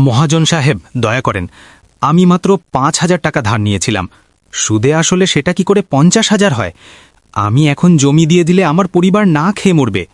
মহাজন সাহেব, দয়া করেন, আমি মাত্র ৫,০০০ টাকা ধার নিয়েছিলাম। সুদে আসলে সেটা কি করে ৫০,০০০ হয়? আমি এখন জমি দিয়ে দিলে আমার পরিবার না খেয়ে মরবে।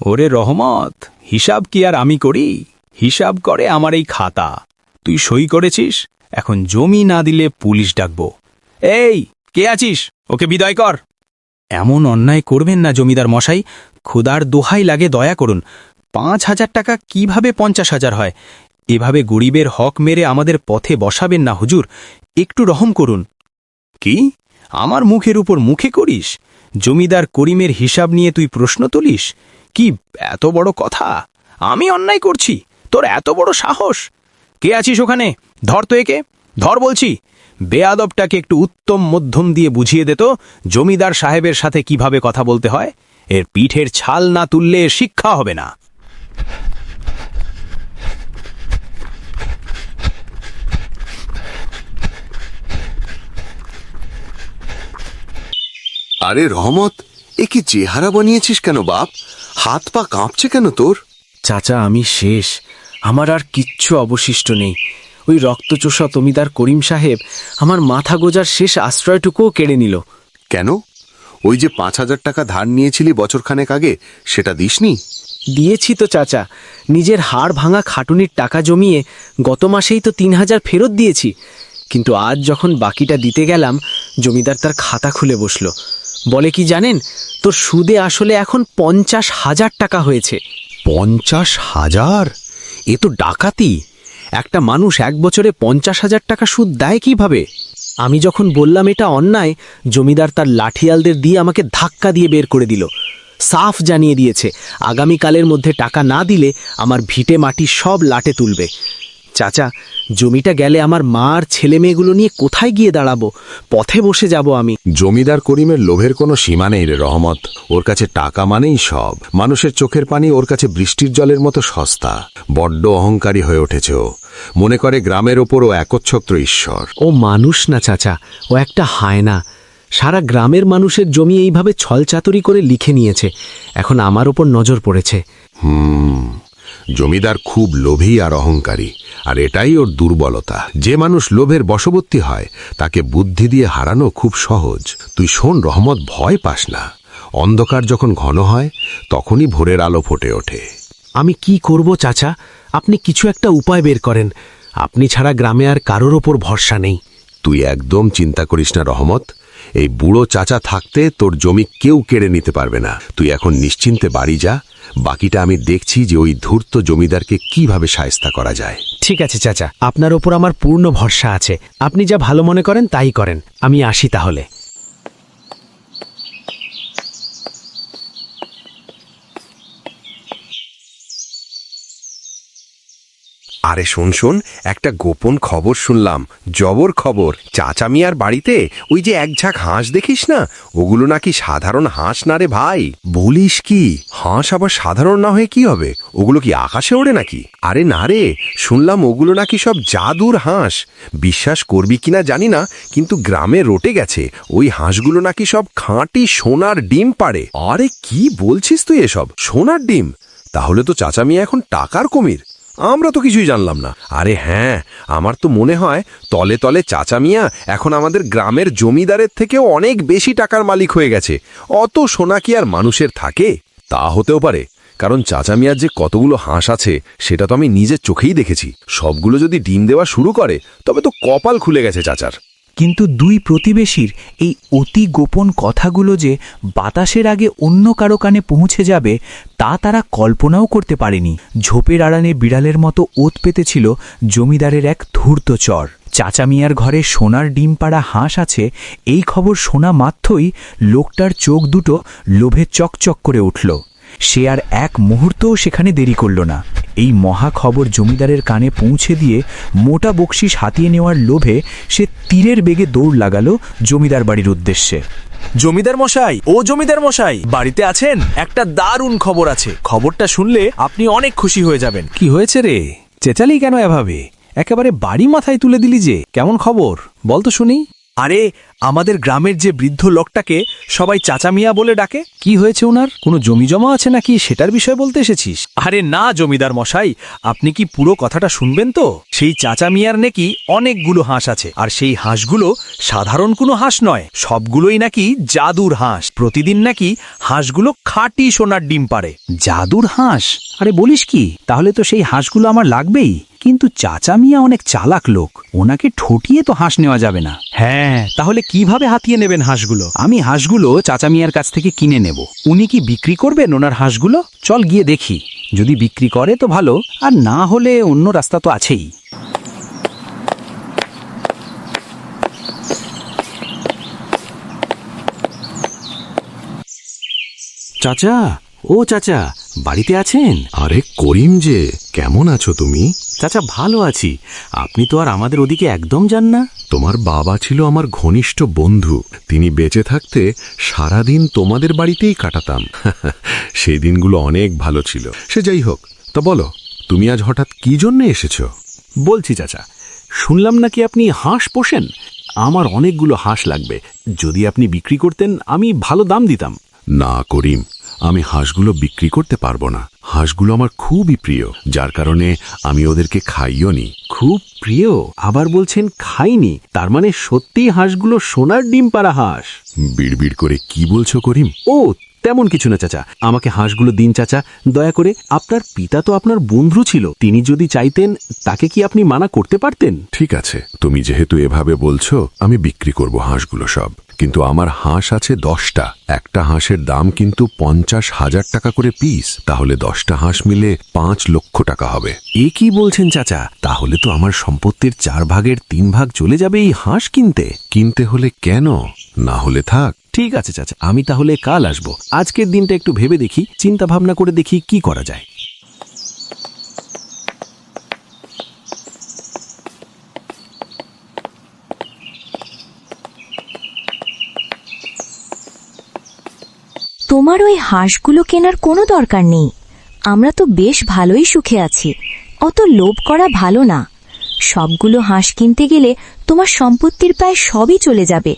ওরে রহমত, হিসাব কি আর আমি করি? হিসাব করে আমার এই খাতা। তুই সই করেছিস, এখন জমি না দিলে পুলিশ ডাকব। এই, কে আছিস? ওকে বিদায় কর। এমন অন্যায় করবেন না জমিদার মশাই, ক্ষুধার দোহাই লাগে, দয়া করুন। ৫,০০০ টাকা কিভাবে ৫০,০০০ হয়? এভাবে গরিবের হক মেরে আমাদের পথে বসাবেন না হুজুর, একটু রহম করুন। কি? আমার মুখের উপর মুখে করিস? জমিদার করিমের হিসাব নিয়ে তুই প্রশ্ন তুলিস? কি এত বড় কথা? আমি অন্যায় করছি? তোর এত বড় সাহস? কে আছিস ওখানে? ধর তো একে, ধর বলছি। বেয়াদবটাকে একটু উত্তম মধ্যম দিয়ে বুঝিয়ে দে তো জমিদার সাহেবের সাথে কিভাবে কথা বলতে হয়। এর পিঠের ছাল না তুললে শিক্ষা হবে না। আরে রহমত, এ কি চেহারা বানিয়েছিস কেন বাপ? হাত পা কাঁপছে কেন তোর? চাচা, আমি শেষ। আমার আর কিচ্ছু অবশিষ্ট নেই। ওই রক্তচোষা জমিদার করিম সাহেব আমার মাথা গোজার শেষ আশ্রয়টুকুও কেড়ে নিল। কেন? ওই যে ৫,০০০ টাকা ধার নিয়েছিলি বছরখানেক আগে, সেটা দিসনি? দিয়েছি তো চাচা, নিজের হাড় ভাঙা খাটুনির টাকা জমিয়ে গত মাসেই তো ৩,০০০ ফেরত দিয়েছি। কিন্তু আজ যখন বাকিটা দিতে গেলাম, জমিদার তার খাতা খুলে বসল। বলে কি জানেন, তোর সুদে আসলে এখন ৫০,০০০ টাকা হয়েছে। ৫০,০০০? এ তো ডাকাতি। একটা মানুষ এক বছরে ৫০,০০০ টাকা সুদ দেয় কিভাবে? আমি যখন বললাম এটা অন্যায়, জমিদার তার লাঠিয়ালদের দিয়ে আমাকে ধাক্কা দিয়ে বের করে দিল। সাফ জানিয়ে দিয়েছে, আগামীকালের মধ্যে টাকা না দিলে আমার ভিটে মাটি সব লাটে তুলবে। চাচা, জমিটা গেলে আমার মা আর ছেলে মেয়েগুলো নিয়ে কোথায় গিয়ে দাঁড়াবো? পথে বসে যাব আমি। জমিদার করিমের লোভের কোনো সীমা নেই রে রহমত। ওর কাছে টাকা মানেই সব। মানুষের চোখের পানি ওর কাছে বৃষ্টির জলের মতো সস্তা। বড্ড অহংকারী হয়ে উঠেছে ও। মনে করে গ্রামের ওপর ও একচ্ছত্র ঈশ্বর। ও মানুষ না চাচা, ও একটা হায়না। সারা গ্রামের মানুষের জমি এইভাবে ছলচাতুরি করে লিখে নিয়েছে। এখন আমার ওপর নজর পড়েছে। জমিদার খুব লোভী আর অহংকারী, আর এটাই ওর দুর্বলতা। যে মানুষ লোভের বশবর্তী হয় তাকে বুদ্ধি দিয়ে হারানো খুব সহজ। তুই শোন রহমত, ভয় পাস না। অন্ধকার যখন ঘন হয় তখনই ভোরের আলো ফুটে ওঠে। আমি কি করব চাচা? আপনি কিছু একটা উপায় বের করেন। আপনি ছাড়া গ্রামে আর কারোর ওপর ভরসা নেই। তুই একদম চিন্তা করিস না রহমত। এই বুড়ো চাচা থাকতে তোর জমি কেউ কেড়ে নিতে পারবে না। তুই এখন নিশ্চিন্তে বাড়ি যা। বাকিটা আমি দেখছি যে ওই ধূর্ত জমিদারকে কিভাবে শায়েস্তা করা যায়। ঠিক আছে চাচা, আপনার ওপর আমার পূর্ণ ভরসা আছে। আপনি যা ভালো মনে করেন তাই করেন। আমি আসি তাহলে। আরে শোন, একটা গোপন খবর শুনলাম। জবর খবর। চাচা মিয়ার বাড়িতে ওই যে এক ঝাঁক হাঁস দেখিস না, ওগুলো নাকি সাধারণ হাঁস না রে ভাই। বলিস কি? হাঁস আবার সাধারণ না হয়ে কি হবে? ওগুলো কি আকাশে ওড়ে নাকি? আরে না রে, শুনলাম ওগুলো নাকি সব জাদুর হাঁস। বিশ্বাস করবি কিনা জানি না, কিন্তু গ্রামে রটে গেছে ওই হাঁসগুলো নাকি সব খাঁটি সোনার ডিম পাড়ে। আরে কি বলছিস তুই এসব? সোনার ডিম? তাহলে তো চাচা মিয়া এখন টাকার কুমির। আমরা তো কিছুই জানলাম না। আরে হ্যাঁ, আমার তো মনে হয় তলে তলে চাচা মিয়া এখন আমাদের গ্রামের জমিদারের থেকেও অনেক বেশি টাকার মালিক হয়ে গেছে। অত সোনা কি আর মানুষের থাকে? তা হতেও পারে, কারণ চাচা মিয়ার যে কতগুলো হাঁস আছে সেটা তো আমি নিজের চোখেই দেখেছি। সবগুলো যদি ডিম দেওয়া শুরু করে তবে তো কপাল খুলে গেছে চাচার। কিন্তু দুই প্রতিবেশীর এই অতি গোপন কথাগুলো যে বাতাসের আগে অন্য কারো কানে পৌঁছে যাবে তা তারা কল্পনাও করতে পারেনি। ঝোপের আড়ালে বিড়ালের মতো ওত পেতেছিল জমিদারের এক ধূর্ত চর। চাচা মিয়ার ঘরে সোনার ডিম পাড়া হাঁস আছে, এই খবর শোনা মাত্রই লোকটার চোখ দুটো লোভে চকচক করে উঠল। সে আর এক মুহূর্তও সেখানে দেরি করল না। এই মহা খবর জমিদারের কানে পৌঁছে দিয়ে মোটা বকশিস হাতিয়ে নেওয়ার লোভে সে তীরের বেগে দৌড় লাগালো জমিদার বাড়ির উদ্দেশ্যে। জমিদার মশাই, ও জমিদার মশাই, বাড়িতে আছেন? একটা দারুণ খবর আছে। খবরটা শুনলে আপনি অনেক খুশি হয়ে যাবেন। কি হয়েছে রে? চেঁচালি কেন এভাবে? একেবারে বাড়ি মাথায় তুলে দিলি যে। কেমন খবর বল তো শুনি। আরে আমাদের গ্রামের যে বৃদ্ধ লোকটাকে সবাই চাচা মিয়া বলে ডাকে, কি হয়েছে ওনার? কোনো জমি জমা আছে নাকি, সেটার বিষয় বলতে এসেছিস? আরে না জমিদার মশাই, আপনি কি পুরো কথাটা শুনবেন তো? সেই চাচা মিয়ার নাকি অনেকগুলো হাঁস আছে, আর সেই হাঁসগুলো সাধারণ কোনো হাঁস নয়, সবগুলোই নাকি জাদুর হাঁস। প্রতিদিন নাকি হাঁসগুলো খাঁটি সোনার ডিম পাড়ে। জাদুর হাঁস? আরে বলিস কি? তাহলে তো সেই হাঁসগুলো আমার লাগবেই। কিন্তু চাচা মিয়া অনেক চালাক লোক, ওনাকে ঠটিয়ে তো হাঁস নেওয়া যাবে না। হ্যাঁ, তাহলে কিভাবে হাতিয়ে নেবেন হাঁসগুলো? আমি হাঁসগুলো চাচা মিয়ার কাছ থেকে কিনে নেব। উনি কি বিক্রি করবেন ওনার হাঁসগুলো? চল গিয়ে দেখি, যদি বিক্রি করে তো ভালো, আর না হলে অন্য রাস্তা তো আছেই। চাচা, ও চাচা, বাড়িতে আছেন? আরে করিম যে, কেমন আছো তুমি? চাচা ভালো আছি। আপনি তো আর আমাদের ওদিকে একদম যান না। তোমার বাবা ছিল আমার ঘনিষ্ঠ বন্ধু। তিনি বেঁচে থাকতে সারাদিন তোমাদের বাড়িতেই কাটাতাম। সেই দিনগুলো অনেক ভালো ছিল। সে যাই হোক, তা বলো, তুমি আজ হঠাৎ কি জন্য এসেছো? বলছি চাচা, শুনলাম নাকি আপনি হাঁস পোষেন। আমার অনেকগুলো হাঁস লাগবে, যদি আপনি বিক্রি করতেন আমি ভালো দাম দিতাম। না করিম, আমি হাঁসগুলো বিক্রি করতে পারবো না। হাঁসগুলো আমার খুবই প্রিয়, যার কারণে আমি ওদেরকে খাইও নি। খুব প্রিয়, আবার বলছেন খাইনি? তার মানে সত্যি হাঁসগুলো সোনার ডিম পাড়া হাঁস? বিড়বিড় করে কি বলছো করিম? ও তেমন কিছু না চাচা, আমাকে হাঁসগুলো দিন চাচা, দয়া করে। আপনার পিতা তো আপনার বন্ধু ছিল, তিনি যদি চাইতেন তাকে কি আপনি মানা করতে পারতেন? ঠিক আছে, তুমি যেহেতু এভাবে বলছো, আমি বিক্রি করব হাঁসগুলো সব। কিন্তু আমার হাঁস আছে 10টা। একটা হাঁসের দাম কিন্তু 50,000 টাকা করে পিস। তাহলে 10টা হাঁস মিলে 5 লক্ষ টাকা হবে। এ কি বলছেন চাচা? তাহলে তো আমার সম্পত্তির 4 ভাগের 3 ভাগ চলে যাবে এই হাঁস কিনতে। কিনতে হলে কেন? না হলে থাক। ঠিক আছে চাচা, আমি তাহলে কাল আসবো। আজকের দিনটা একটু ভেবে দেখি, চিন্তা ভাবনা করে দেখি কি করা যায়। তোমার ওই হাঁসগুলো কেনার কোনো দরকার নেই। আমরা তো বেশ ভালোই সুখে আছি। অত লোভ করা ভালো না। সবগুলো হাঁস কিনতে গেলে তোমার সম্পত্তির প্রায় সবই চলে যাবে।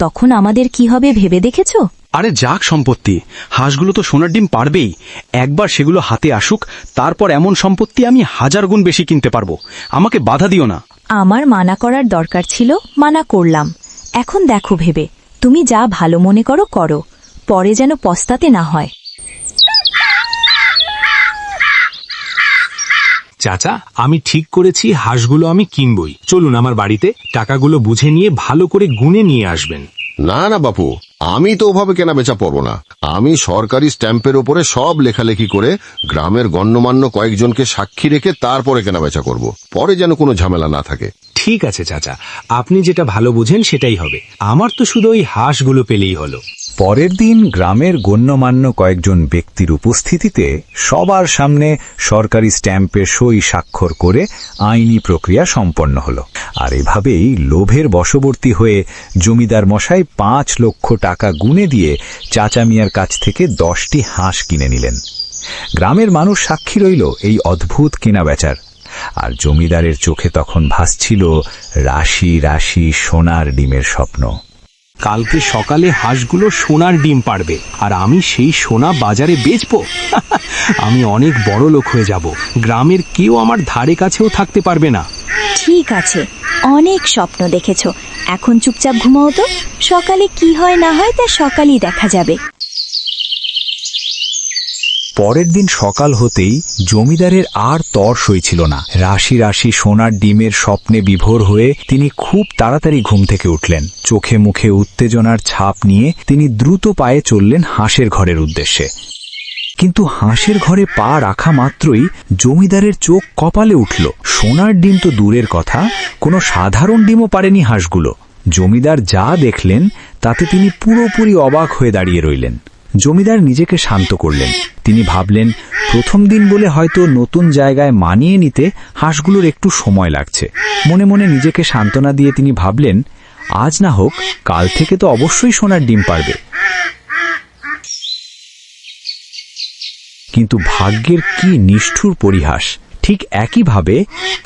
তখন আমাদের কি হবে ভেবে দেখেছো? আরে যাক সম্পত্তি, হাঁসগুলো তো সোনার ডিম পারবেই। একবার সেগুলো হাতে আসুক, তারপর এমন সম্পত্তি আমি 1000 গুণ বেশি কিনতে পারবো। আমাকে বাধা দিও না। আমার মানা করার দরকার ছিল, মানা করলাম। এখন দেখো ভেবে, তুমি যা ভালো মনে করো করো, পরে যেন পস্তাতে না হয়। চাচা, আমি ঠিক করেছি হাঁসগুলো আমি কিনবই। চলুন আমার বাড়িতে, টাকাগুলো বুঝে নিয়ে ভালো করে গুনে নিয়ে আসবেন। না না বাপু, আমি তো ওভাবে কেনা বেচা পড়ব না। আমি সরকারি স্ট্যাম্পের ওপরে সব লেখালেখি করে গ্রামের গণ্যমান্য কয়েকজনকে সাক্ষী রেখে তারপরে কেনা বেচা করব। পরে যেন কোনো ঝামেলা না থাকে। ঠিক আছে চাচা, আপনি যেটা ভালো বুঝেন সেটাই হবে। আমার তো শুধু ওই হাঁসগুলো পেলেই হলো। পরের দিন গ্রামের গণ্যমান্য কয়েকজন ব্যক্তির উপস্থিতিতে সবার সামনে সরকারি স্ট্যাম্পে সই স্বাক্ষর করে আইনি প্রক্রিয়া সম্পন্ন হল। আর এভাবেই লোভের বশবর্তী হয়ে জমিদার মশাই 5 লক্ষ টাকা গুনে দিয়ে চাচা মিয়ার কাছ থেকে 10টি হাঁস কিনে নিলেন। গ্রামের মানুষ সাক্ষী রইল এই অদ্ভুত কেনাবেচার। আর জমিদারের চোখে তখন ভাসছিল রাশি রাশি সোনার ডিমের স্বপ্ন। কালকে সকালে হাঁসগুলো সোনার ডিম পাড়বে, আর আমি সেই সোনা বাজারে বেচবো। আমি অনেক বড় লোক হয়ে যাব। গ্রামের কেউ আমার ধারে কাছেও থাকতে পারবে না। ঠিক আছে, অনেক স্বপ্ন দেখেছো, এখন চুপচাপ ঘুমাও তো। সকালে কি হয় না হয় তা সকালেই দেখা যাবে। পরের দিন সকাল হতেই জমিদারের আর তর সইছিল না। রাশি রাশি সোনার ডিমের স্বপ্নে বিভোর হয়ে তিনি খুব তাড়াতাড়ি ঘুম থেকে উঠলেন। চোখে মুখে উত্তেজনার ছাপ নিয়ে তিনি দ্রুত পায়ে চললেন হাঁসের ঘরের উদ্দেশ্যে। কিন্তু হাঁসের ঘরে পা রাখা মাত্রই জমিদারের চোখ কপালে উঠল। সোনার ডিম তো দূরের কথা, কোনো সাধারণ ডিমও পারেনি হাঁসগুলো। জমিদার যা দেখলেন তাতে তিনি পুরোপুরি অবাক হয়ে দাঁড়িয়ে রইলেন। জমিদার নিজেকে শান্ত করলেন। তিনি ভাবলেন, প্রথম দিন বলে হয়তো নতুন জায়গায় মানিয়ে নিতে হাঁসগুলোর একটু সময় লাগছে। মনে মনে নিজেকে সান্ত্বনা দিয়ে তিনি ভাবলেন, আজ না হোক কাল থেকে তো অবশ্যই সোনার ডিম পারবে। কিন্তু ভাগ্যের কি নিষ্ঠুর পরিহাস! ঠিক একইভাবে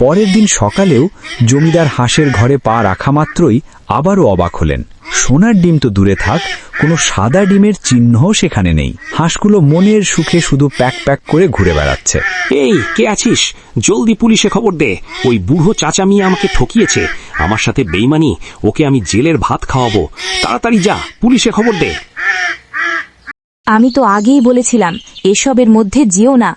পরের দিন সকালেও জমিদার হাঁসের ঘরে পা রাখা মাত্রই আবারও অবাক হলেন। সোনার ডিম তো দূরে থাক, কোনো সাদা ডিমের চিহ্নও সেখানে নেই। হাঁসগুলো মনের সুখে শুধু প্যাক প্যাক করে ঘুরে বেড়াচ্ছে। এই কে আছিস? জলদি পুলিশে খবর দে। ওই বুড়ো চাচা মিয়া আমাকে ঠকিয়েছে, আমার সাথে বেইমানি, ওকে আমি জেলের ভাত খাওয়াবো। তাড়াতাড়ি যা, পুলিশে খবর দে। আমি তো আগেই বলেছিলাম এসবের মধ্যে যেও না,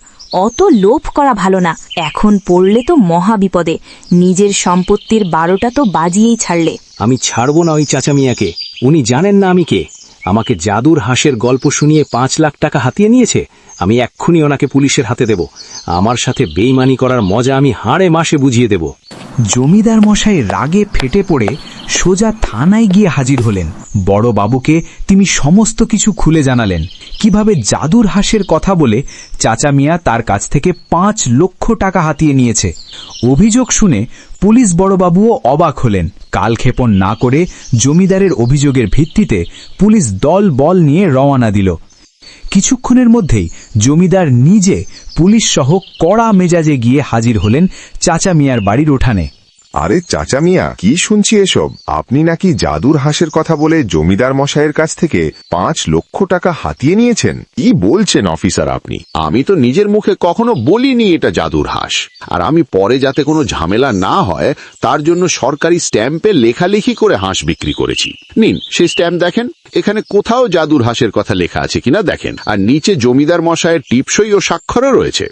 অত লোভ করা ভালো না। এখন পড়লে তো মহা বিপদে, নিজের সম্পত্তির 12টা তো বাজিয়েই ছাড়লে। আমি ছাড়বো না ওই চাচা মিয়াকে। উনি জানেন না আমি কে। আমাকে জাদুর হাঁসের গল্প শুনিয়ে 5 লাখ টাকা হাতিয়ে নিয়েছে। আমি এক্ষুনি ওনাকে পুলিশের হাতে দেব। আমার সাথে বেইমানি করার মজা আমি হাড়ে মাসে বুঝিয়ে দেব। জমিদার মশাই রাগে ফেটে পড়ে সোজা থানায় গিয়ে হাজির হলেন। বড় বাবুকে তিনি সমস্ত কিছু খুলে জানালেন, কিভাবে জাদুর হাঁসের কথা বলে চাচা মিয়া তার কাছ থেকে 5 লক্ষ টাকা হাতিয়ে নিয়েছে। অভিযোগ শুনে পুলিশ বড়বাবুও অবাক হলেন। কালক্ষেপণ না করে জমিদারের অভিযোগের ভিত্তিতে পুলিশ দল বল নিয়ে রওনা দিল। কিছুক্ষণের মধ্যেই জমিদার নিজে পুলিশ সহ কড়া মেজাজে গিয়ে হাজির হলেন চাচা মিয়ার বাড়ির উঠানে। আরে চাচা মিয়া, কি শুনছি এসব? আপনি নাকি জাদুর হাঁসের কথা বলে জমিদার মশাইয়ের কাছ থেকে 5 লক্ষ টাকা হাতিয়ে নিয়েছেন? কি বলছেন অফিসার আপনি? আমি তো নিজের মুখে কখনো বলিনি এটা জাদুর হাঁস। আর আমি পরে যাতে কোনো ঝামেলা না হয় তার জন্য সরকারি স্ট্যাম্পে লেখালেখি করে হাঁস বিক্রি করেছি। নিন সেই স্ট্যাম্প দেখেন, এখানে কোথাও জাদুর হাঁসের কথা লেখা আছে কিনা দেখেন। আর নিচে জমিদার মশাইয়ের টিপসই ও স্বাক্ষরও রয়েছে।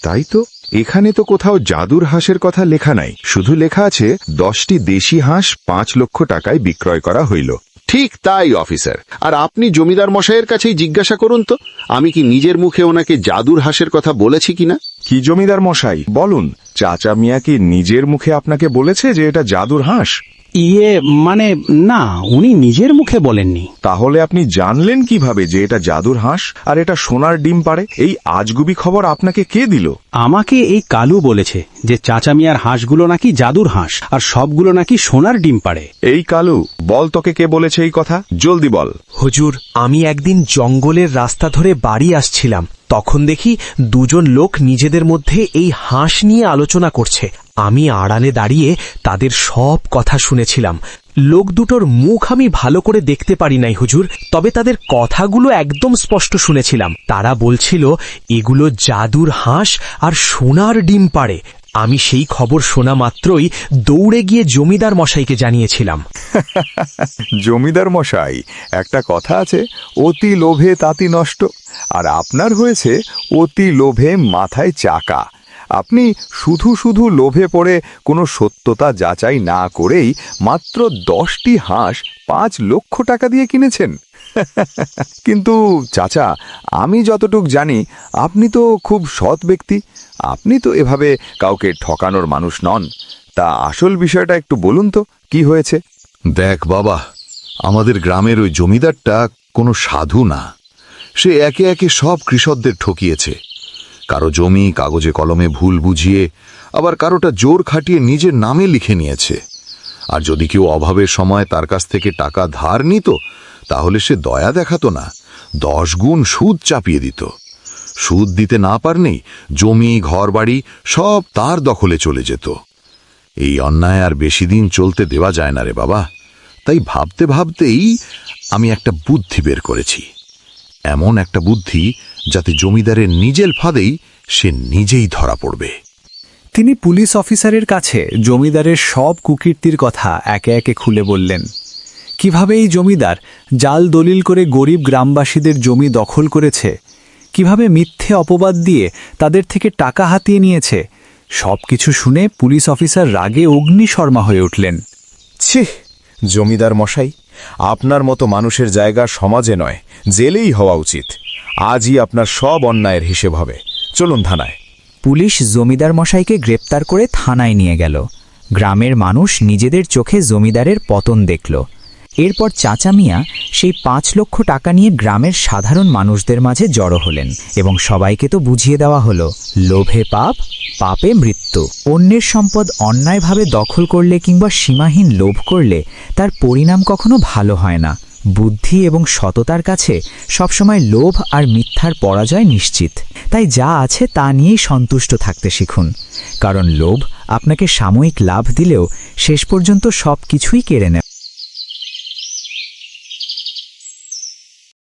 তাই তো, এখানে তো কোথাও জাদুর হাঁসের কথা লেখা নাই, শুধু লেখা আছে 10টি দেশি হাঁস 5 লক্ষ টাকায় বিক্রয় করা হইল। ঠিক তাই অফিসার। আর আপনি জমিদার মশাইয়ের কাছেই জিজ্ঞাসা করুন তো, আমি কি নিজের মুখে ওনাকে জাদুর হাঁসের কথা বলেছি কিনা। কি জমিদার মশাই বলুন, চাচা মিয়া কি নিজের মুখে আপনাকে বলেছে যে এটা জাদুর হাঁস? মানে না, উনি নিজের মুখে বলেননি। তাহলে আপনি জানলেন কিভাবে যে এটা জাদুর হাঁস আর এটা সোনার ডিম পাড়ে? এই আজগুবি খবর আপনাকে কে দিল? আমাকে এই কালু বলেছে যে চাচা মিয়ার হাঁসগুলো নাকি জাদুর হাঁস আর সবগুলো নাকি সোনার ডিম পাড়ে। এই কালু, বল তোকে কে বলেছে এই কথা, জলদি বল। হুজুর, আমি একদিন জঙ্গলের রাস্তা ধরে বাড়ি আসছিলাম, তখন দেখি দুজন লোক নিজেদের মধ্যে এই হাঁস নিয়ে আলোচনা করছে। আমি আড়ালে দাঁড়িয়ে তাদের সব কথা শুনেছিলাম। লোক দুটোর মুখ আমি ভালো করে দেখতে পারি নাই হুজুর, তবে তাদের কথাগুলো একদম স্পষ্ট শুনেছিলাম। তারা বলছিল এগুলো জাদুর হাঁস আর সোনার ডিম পাড়ে। আমি সেই খবর শোনা মাত্রই দৌড়ে গিয়ে জমিদার মশাইকে জানিয়েছিলাম। জমিদার মশাই, একটা কথা আছে, অতি লোভে তাঁতি নষ্ট। আর আপনার হয়েছে অতি লোভে মাথায় চাকা। আপনি শুধু শুধু লোভে পড়ে কোনো সত্যতা যাচাই না করেই মাত্র 10টি হাঁস 5 লক্ষ টাকা দিয়ে কিনেছেন। কিন্তু চাচা, আমি যতটুক জানি আপনি তো খুব সৎ ব্যক্তি। আপনি তো এভাবে কাউকে ঠকানোর মানুষ নন। তা আসল বিষয়টা একটু বলুন তো, কি হয়েছে? দেখ বাবা, আমাদের গ্রামের ওই জমিদারটা কোনো সাধু না। সে একে একে সব কৃষকদের ঠকিয়েছে। কারো জমি কাগজে কলমে ভুল বুঝিয়ে, আবার কারোটা জোর খাটিয়ে নিজের নামে লিখে নিয়েছে। আর যদি কেউ অভাবের সময় তার কাছ থেকে টাকা ধার নিত, তাহলে সে দয়া দেখাতো না, 10 গুণ সুদ চাপিয়ে দিত। সুদ দিতে না পারলেই জমি ঘরবাড়ি সব তার দখলে চলে যেত। এই অন্যায় আর বেশি দিন চলতে দেওয়া যায় না রে বাবা। তাই ভাবতে ভাবতেই আমি একটা বুদ্ধি বের করেছি। এমন একটা বুদ্ধি যাতে জমিদারের নিজের ফাঁদেই সে নিজেই ধরা পড়বে। তিনি পুলিশ অফিসারের কাছে জমিদারের সব কুকীর্তির কথা একে একে খুলে বললেন। কিভাবে এই জমিদার জাল দলিল করে গরিব গ্রামবাসীদের জমি দখল করেছে, কিভাবে মিথ্যে অপবাদ দিয়ে তাদের থেকে টাকা হাতিয়ে নিয়েছে। সবকিছু শুনে পুলিশ অফিসার রাগে অগ্নিশর্মা হয়ে উঠলেন। ছিঃ, জমিদার মশাই, আপনার মতো মানুষের জায়গা সমাজে নয়, জেলেই হওয়া উচিত। আজই আপনার সব অন্যায়ের হিসেব হবে। চলুন থানায়। পুলিশ জমিদার মশাইকে গ্রেপ্তার করে থানায় নিয়ে গেল। গ্রামের মানুষ নিজেদের চোখে জমিদারের পতন দেখল। এরপর চাচা মিয়া সেই 5 লক্ষ টাকা নিয়ে গ্রামের সাধারণ মানুষদের মাঝে জড়ো হলেন এবং সবাইকে তো বুঝিয়ে দেওয়া হলো, লোভে পাপ, পাপে মৃত্যু। অন্যের সম্পদ অন্যায়ভাবে দখল করলে কিংবা সীমাহীন লোভ করলে তার পরিণাম কখনো ভালো হয় না, বুদ্ধি এবং সততার কাছে সবসময় লোভ আর মিথ্যার পরাজয় নিশ্চিত। তাই যা আছে তা নিয়েই সন্তুষ্ট থাকতে শিখুন, কারণ লোভ আপনাকে সাময়িক লাভ দিলেও শেষ পর্যন্ত সব কিছুই কেড়ে নেয়।